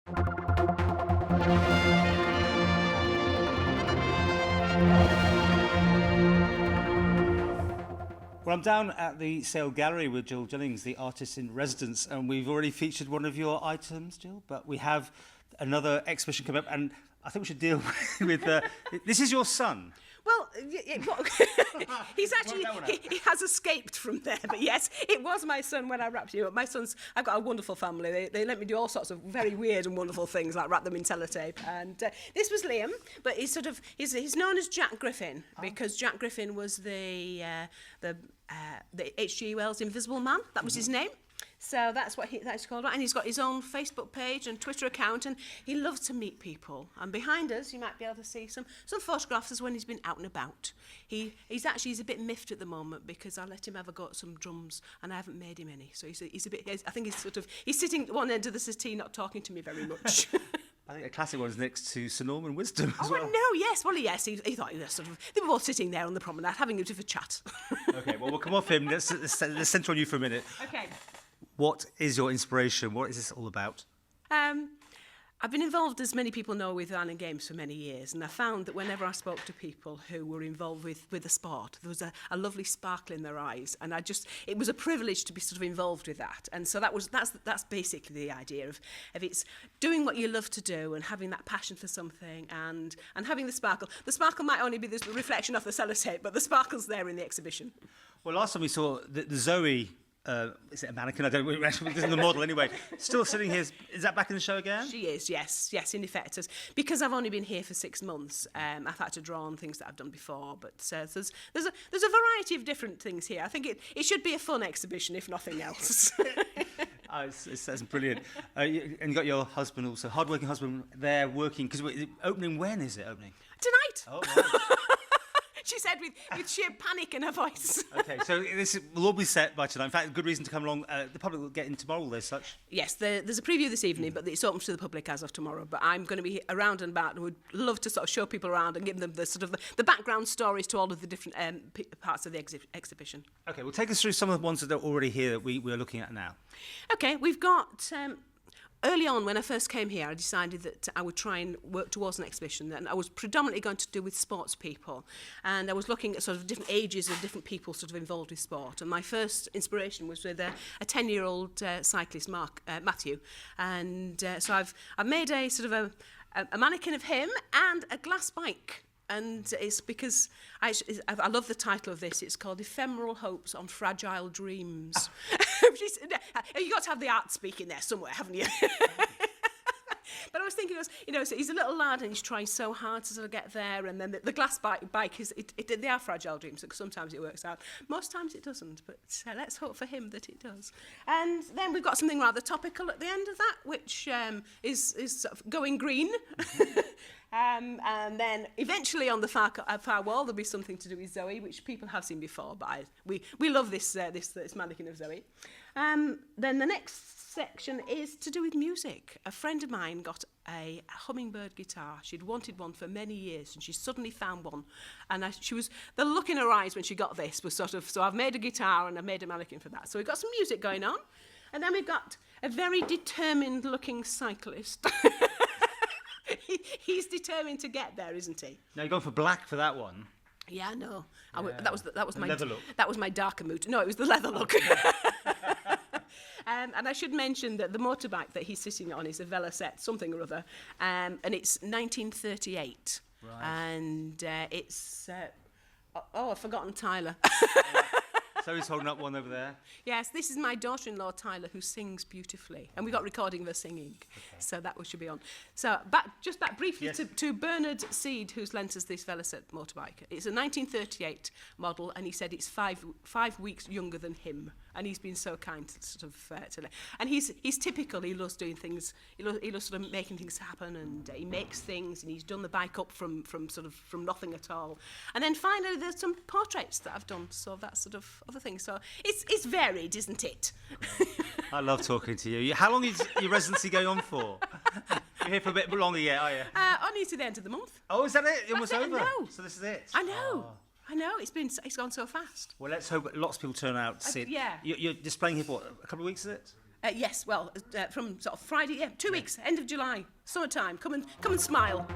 Well, I'm down at the Sayle Gallery with Jill Gillings, the artist in residence, and we've already featured one of your items, Jill, but we have another exhibition coming up, and I think we should deal with... this is your son. Well, he's actually, he has escaped from there, but yes, it was my son when I wrapped him up. I've got a wonderful family. They let me do all sorts of very weird and wonderful things, like wrap them in sellotape. And this was Liam, but he's known as Jack Griffin, because Jack Griffin was the H.G. Wells' Invisible Man. That was his name. So that's what that's called. And he's got his own Facebook page and Twitter account, and he loves to meet people. And behind us, you might be able to see some photographs of when he's been out and about. He's a bit miffed at the moment because I let him have a go at some drums, and I haven't made him any. So he's a bit. I think he's sitting at one end of the settee, not talking to me very much. I think a classic one is next to Sir Norman Wisdom as well. Oh, no, yes. Well, yes, he thought they were all sitting there on the promenade having a bit of a chat. OK, well, we'll come off him. Let's centre on you for a minute. OK. What is your inspiration? What is this all about? I've been involved, as many people know, with Island Games for many years, and I found that whenever I spoke to people who were involved with the sport, there was a lovely sparkle in their eyes, and it was a privilege to be sort of involved with that. And so that's basically the idea of it's doing what you love to do and having that passion for something and having the sparkle. The sparkle might only be the reflection of the sellotape, but the sparkle's there in the exhibition. Well, last time we saw the Zoe... is it a mannequin? I don't know. This is the model anyway. Still sitting here. Is that back in the show again? She is, yes, in effect. Because I've only been here for 6 months, I've had to draw on things that I've done before. But there's a variety of different things here. I think it should be a fun exhibition, if nothing else. That's brilliant. And you got your husband also, hard-working husband, there working. Because opening, when is it opening? Tonight. Oh, right. She said with sheer panic in her voice. OK, so this will all be set by tonight. In fact, a good reason to come along. The public will get in tomorrow, there's such. Yes, there's a preview this evening, but it's open to the public as of tomorrow. But I'm going to be around and about and would love to sort of show people around and give them the background stories to all of the different parts of the exhibition. OK, well, take us through some of the ones that are already here that we're looking at now. OK, we've got... Early on, when I first came here, I decided that I would try and work towards an exhibition, and I was predominantly going to do with sports people. And I was looking at sort of different ages of different people sort of involved with sport. And my first inspiration was with a 10-year-old cyclist, Matthew. And so I've made a sort of a mannequin of him and a glass bike. And it's because I love the title of this. It's called Ephemeral Hopes on Fragile Dreams. You've got to have the art speak in there somewhere, haven't you? But I was thinking, so he's a little lad and he's trying so hard to sort of get there. And then the glass bike they are fragile dreams. Sometimes it works out. Most times it doesn't. But let's hope for him that it does. And then we've got something rather topical at the end of that, which is sort of going green. And then eventually on the far wall there'll be something to do with Zoe, which people have seen before, but we love this mannequin of Zoe. Then the next section is to do with music. A friend of mine got a hummingbird guitar. She'd wanted one for many years, and she suddenly found one. And the look in her eyes when she got this was sort of, so I've made a guitar and I've made a mannequin for that. So we've got some music going on, and then we've got a very determined-looking cyclist. He's determined to get there, isn't he? Now you're going for black for that one. Yeah, no. Yeah. That was my leather look. That was my darker mood. No, it was the leather look. And I should mention that the motorbike that he's sitting on is a Velocette something or other, and it's 1938. Right. And it's I've forgotten Tyler. So he's holding up one over there. Yes, this is my daughter-in-law, Tyler, who sings beautifully. And we got recording of her singing. Okay. So that should be on. So back briefly to Bernard Seed, who's lent us this Velocette motorbike. It's a 1938 model, and he said it's five weeks younger than him. And he's been so kind to sort of and he's typical. He loves doing things. He loves sort of making things happen, and he makes things. And he's done the bike up from nothing at all. And then finally, there's some portraits that I've done. So that's sort of other things. So it's varied, isn't it? I love talking to you. How long is your residency going on for? You're here for a bit longer yet, are you? Only to the end of the month. Oh, is that it? Almost over. I know. So this is it. I know. Oh. I know, it's gone so fast. Well, let's hope lots of people turn out to see it. Yeah. You're displaying here for what, a couple of weeks, is it? Yes, well, from sort of Friday, 2 weeks, end of July, summertime. Come and smile.